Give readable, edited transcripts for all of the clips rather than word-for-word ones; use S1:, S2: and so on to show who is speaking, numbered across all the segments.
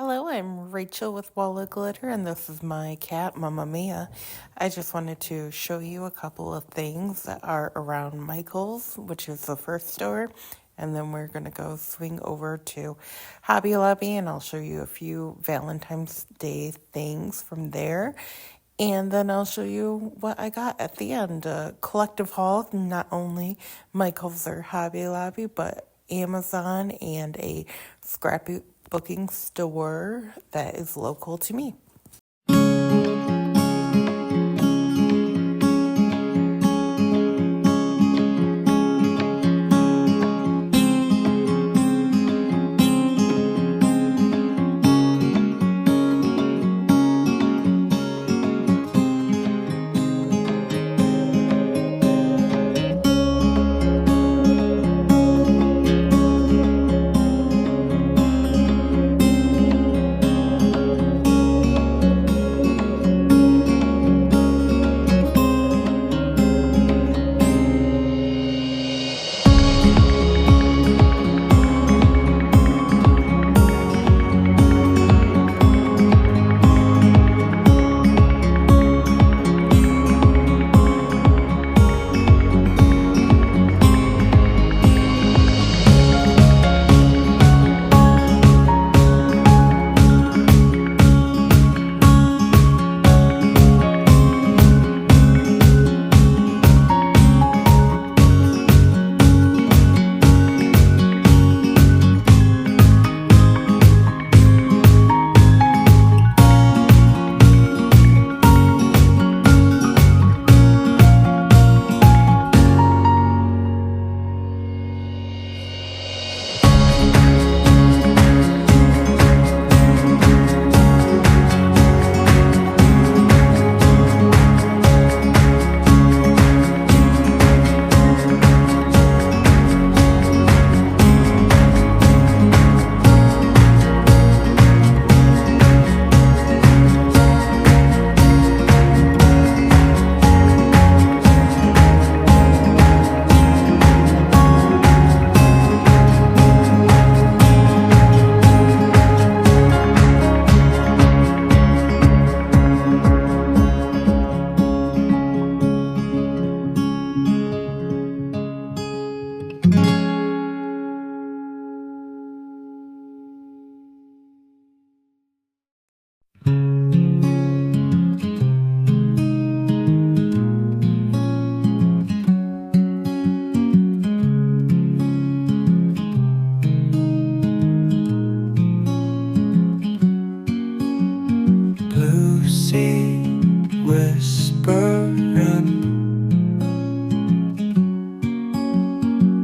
S1: Hello, I'm Rachel with Wall of Glitter, and this is my cat, Mamma Mia. I just wanted to show you a couple of things that are around Michael's, which is the first store, and then we're going to go swing over to Hobby Lobby, and I'll show you a few Valentine's Day things from there. And then I'll show you what I got at the end. A collective haul, not only Michael's or Hobby Lobby, but Amazon and a scrapbooking store that is local to me.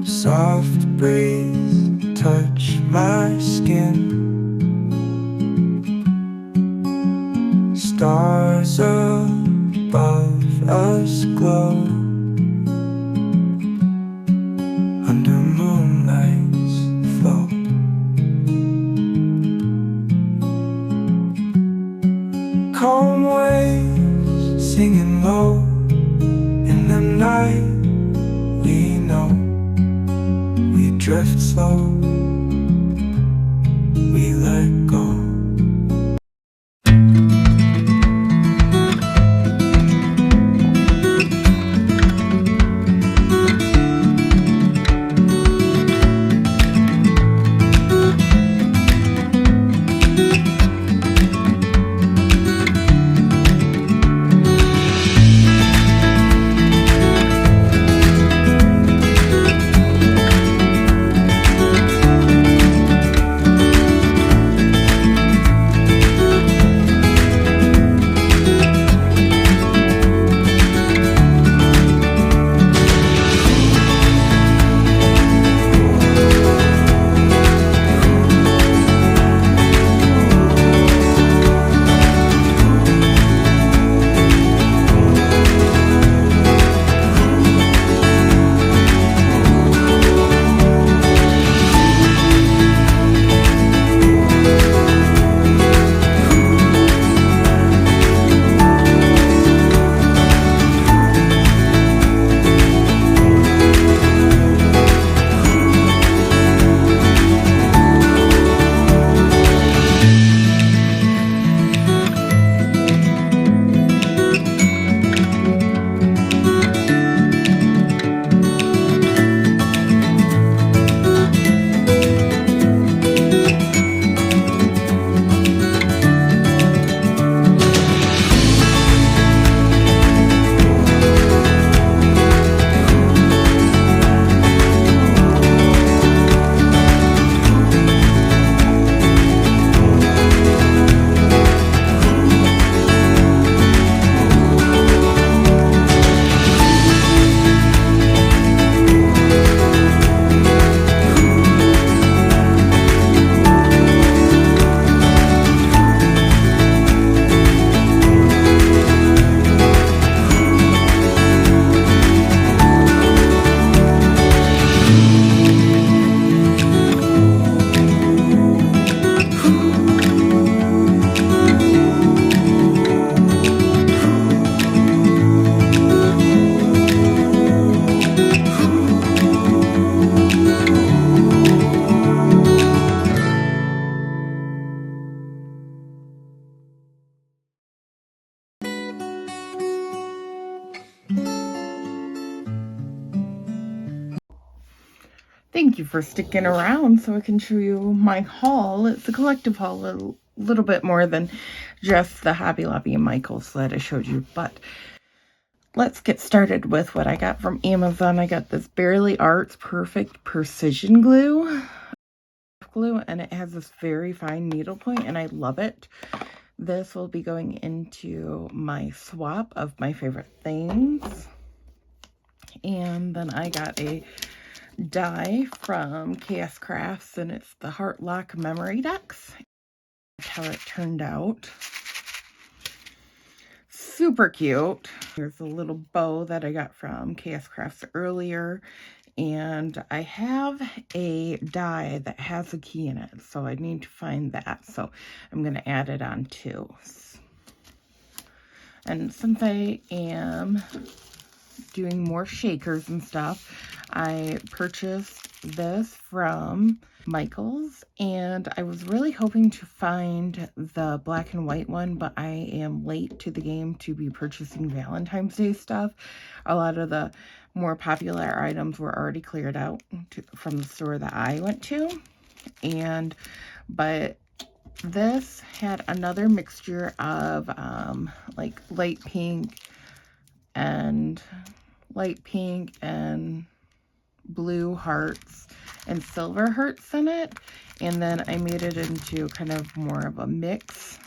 S2: Soft breeze touch my skin. Stars above us glow under moonlight's flow. Calm waves singing low in the night. We know we drift slow, we let go.
S1: Thank you for sticking around so I can show you my haul. It's a collective haul, a little bit more than just the Hobby Lobby and Michaels that I showed you, but let's get started with what I got from Amazon. I got this Barely Arts Perfect Precision Glue, and it has this very fine needle point, and I love it. This will be going into my swap of my favorite things. And then I got a die from KS Crafts, and it's the Heart Lock Memory Decks. That's how it turned out. Super cute. Here's a little bow that I got from KS Crafts earlier, and I have a die that has a key in it, so I need to find that, so I'm going to add it on too. And since I am doing more shakers and stuff, I purchased this from Michaels, and I was really hoping to find the black and white one, but I am late to the game to be purchasing Valentine's Day stuff. A lot of the more popular items were already cleared out from the store that I went to, but this had another mixture of like light pink and blue hearts and silver hearts in it, and then I made it into kind of more of a mix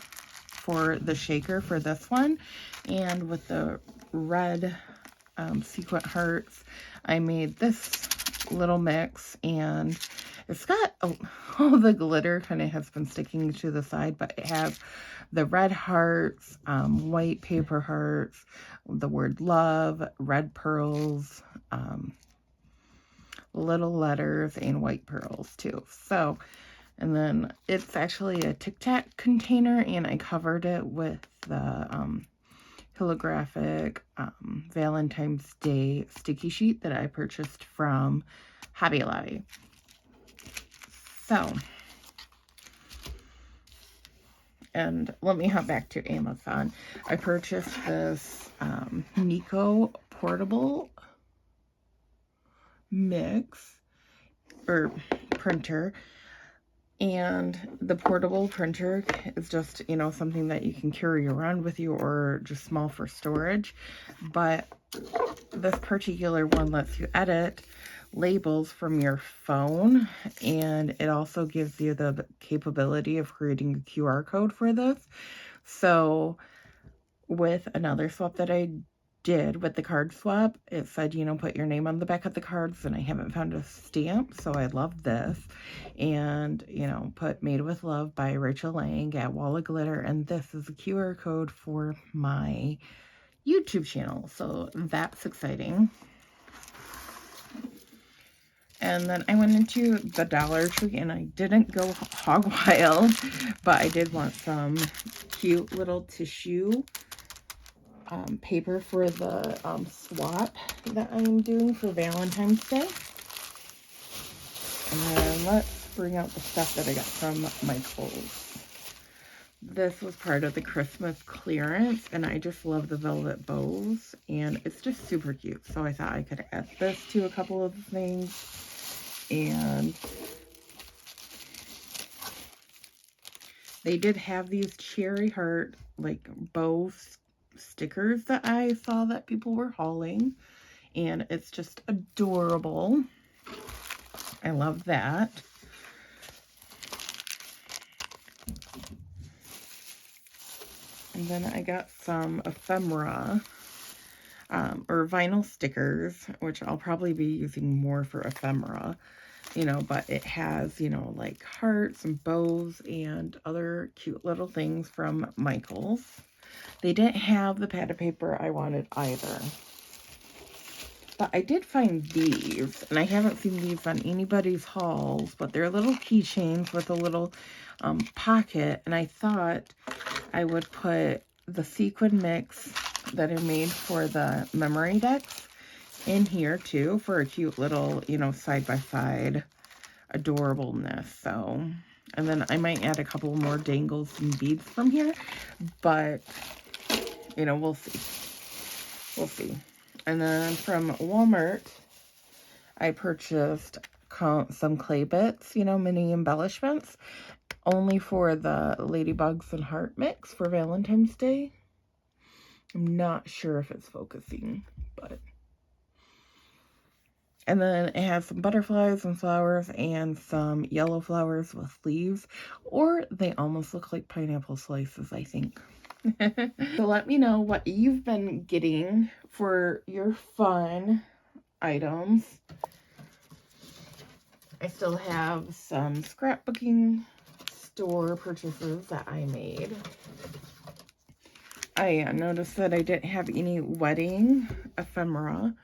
S1: for the shaker for this one. And with the red sequin hearts, I made this little mix, and it's got all the glitter kind of has been sticking to the side, but it has the red hearts, white paper hearts, the word love, red pearls, little letters, and white pearls too. So, and then it's actually a Tic Tac container, and I covered it with the holographic Valentine's Day sticky sheet that I purchased from Hobby Lobby. So, and let me hop back to Amazon. I purchased this Nico portable mix or printer, and the portable printer is just, you know, something that you can carry around with you or just small for storage. But this particular one lets you edit labels from your phone, and it also gives you the capability of creating a QR code for this. So with another swap that I did with the card swap, it said, you know, put your name on the back of the cards, and I haven't found a stamp, so I love this. And, you know, put Made with Love by Rachel Lang at Wall of Glitter, and this is a QR code for my YouTube channel, so that's exciting. And then I went into the Dollar Tree, and I didn't go hog wild, but I did want some cute little tissue paper for the swap that I'm doing for Valentine's Day. And then let's bring out the stuff that I got from Michaels. This was part of the Christmas clearance, and I just love the velvet bows, and it's just super cute. So I thought I could add this to a couple of things. And they did have these cherry heart like bow stickers that I saw that people were hauling, and it's just adorable. I love that. And then I got some ephemera or vinyl stickers, which I'll probably be using more for ephemera, you know, but it has, you know, like hearts and bows and other cute little things from Michaels. They didn't have the pad of paper I wanted either. But I did find these, and I haven't seen these on anybody's hauls, but they're little keychains with a little pocket, and I thought I would put the sequin mix that I made for the memory decks in here too for a cute little, you know, side-by-side adorableness. So, and then I might add a couple more dangles and beads from here, but, you know, we'll see. We'll see. And then from Walmart, I purchased some clay bits, you know, mini embellishments, only for the Ladybugs and Heart mix for Valentine's Day. I'm not sure if it's focusing, but... And then it has some butterflies and flowers and some yellow flowers with leaves, or they almost look like pineapple slices, I think. So let me know what you've been getting for your fun items. I still have some scrapbooking store purchases that I made. I noticed that I didn't have any wedding ephemera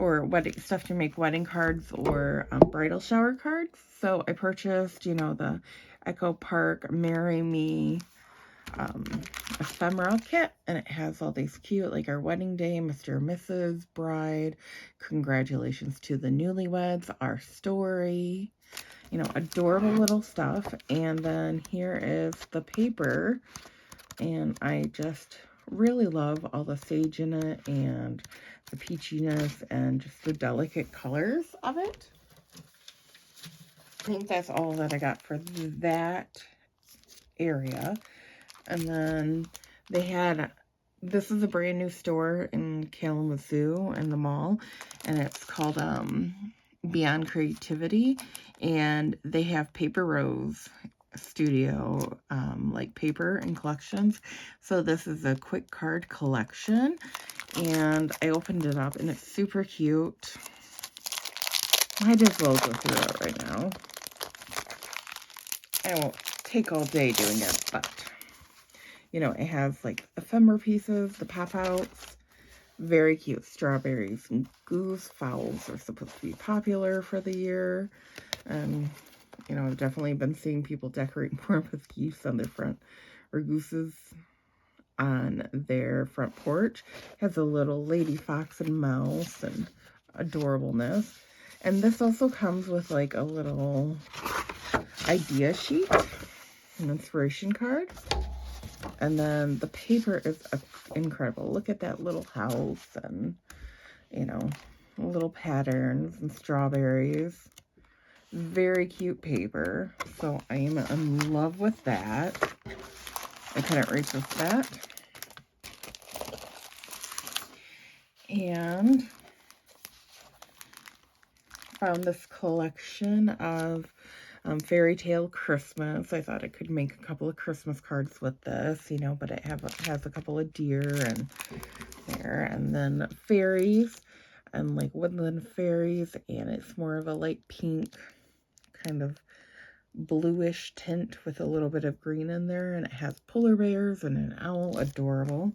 S1: or wedding stuff to make wedding cards or bridal shower cards. So I purchased, you know, the Echo Park Marry Me ephemera kit, and it has all these cute, like our wedding day, Mr. and Mrs. Bride, congratulations to the newlyweds, our story, you know, adorable little stuff. And then here is the paper, and I just really love all the sage in it and the peachiness and just the delicate colors of it. I think that's all that I got for that area. And then they had, this is a brand new store in Kalamazoo in the mall, and it's called Beyond Creativity, and they have Paper Rose Studio like paper and collections. So this is a quick card collection, and I opened it up and it's super cute. Might as well go through it right now. I won't take all day doing it, but you know, it has like ephemera pieces, the pop outs, very cute strawberries and goose fowls are supposed to be popular for the year. And you know, I've definitely been seeing people decorate more with geese on their front, or gooses on their front porch. It has a little lady fox and mouse and adorableness. And this also comes with like a little idea sheet, an inspiration card. And then the paper is incredible. Look at that little house and, you know, little patterns and strawberries. Very cute paper. So I am in love with that. I couldn't resist that. And found this collection of Fairy Tale Christmas. I thought I could make a couple of Christmas cards with this, you know, but it has a couple of deer and there, and then fairies and like woodland fairies, and it's more of a light pink kind of bluish tint with a little bit of green in there, and it has polar bears and an owl. Adorable.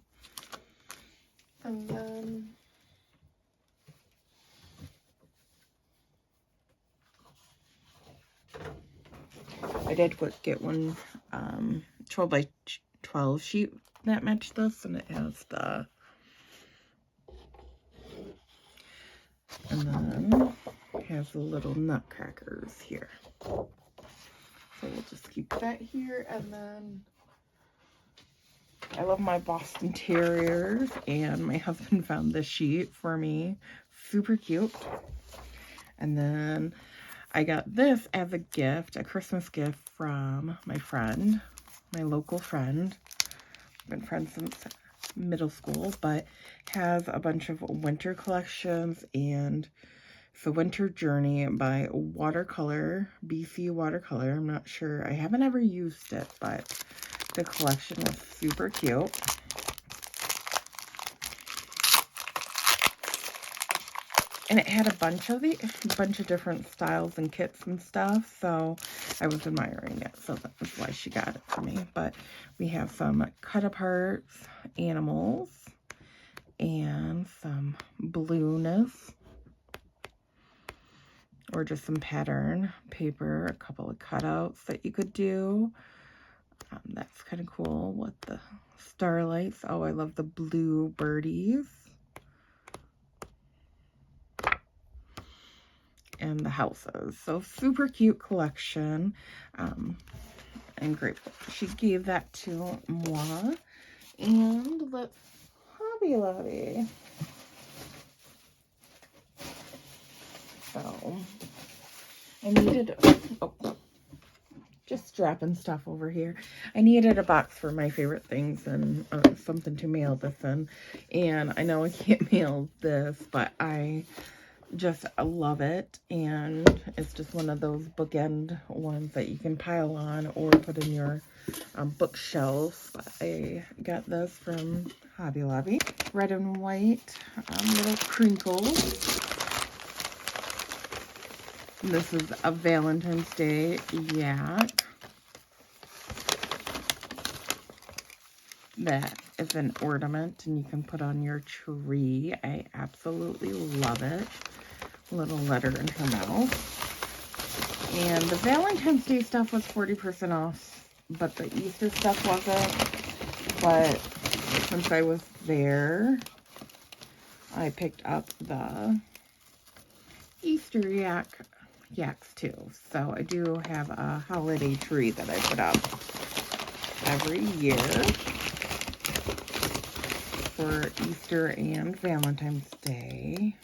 S1: And then I did get one 12 by 12 sheet that matched this, and it has the, and then it has the little nutcrackers here. So we'll just keep that here. And then I love my Boston Terriers, and my husband found this sheet for me. Super cute. And then I got this as a gift, a Christmas gift from my friend, my local friend. I've been friends since middle school, but has a bunch of winter collections, and it's the Winter Journey by Watercolor, BC Watercolor. I'm not sure. I haven't ever used it, but the collection is super cute. And it had a bunch of different styles and kits and stuff, so I was admiring it. So that was why she got it for me. But we have some cut apart animals and some blueness, or just some pattern paper, a couple of cutouts that you could do. That's kind of cool with the starlights. Oh, I love the blue birdies. And the houses. So super cute collection. I'm grateful she gave that to moi. And let's Hobby Lobby. So I needed, oh, just dropping stuff over here. I needed a box for my favorite things and something to mail this in. And I know I can't mail this, but I just love it. And it's just one of those bookend ones that you can pile on or put in your bookshelf. I got this from Hobby Lobby. Red and white little crinkles. This is a Valentine's Day yak. That is an ornament and you can put on your tree. I absolutely love it. Little letter in her mouth. And the Valentine's Day stuff was 40% off, but the Easter stuff wasn't. But since I was there, I picked up the Easter yaks too. So I do have a holiday tree that I put up every year for Easter and Valentine's Day.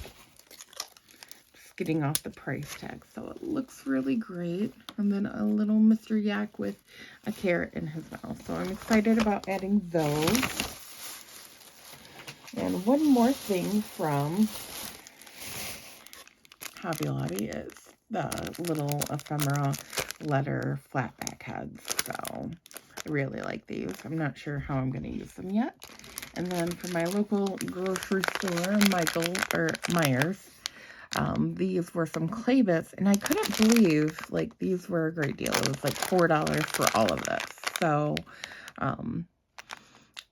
S1: Just getting off the price tag, so it looks really great. And then a little Mr. Yak with a carrot in his mouth. So I'm excited about adding those. And one more thing from Hobby Lobby is the little ephemera letter flatback heads. So I really like these. I'm not sure how I'm going to use them yet. And then for my local grocery store, Myers, these were some clay bits, and I couldn't believe, like, these were a great deal. It was like $4 for all of this. So,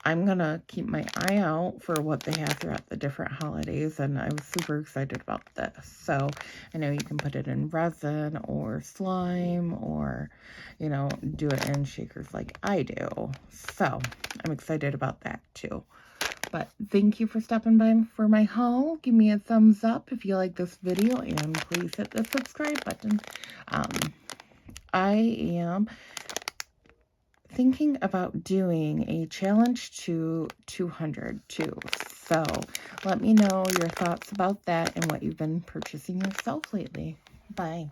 S1: I'm going to keep my eye out for what they have throughout the different holidays, and I was super excited about this. So, I know you can put it in resin or slime or, you know, do it in shakers like I do. So, I'm excited about that too. But thank you for stopping by for my haul. Give me a thumbs up if you like this video, and please hit the subscribe button. I am thinking about doing a challenge to 200 too. So let me know your thoughts about that and what you've been purchasing yourself lately. Bye.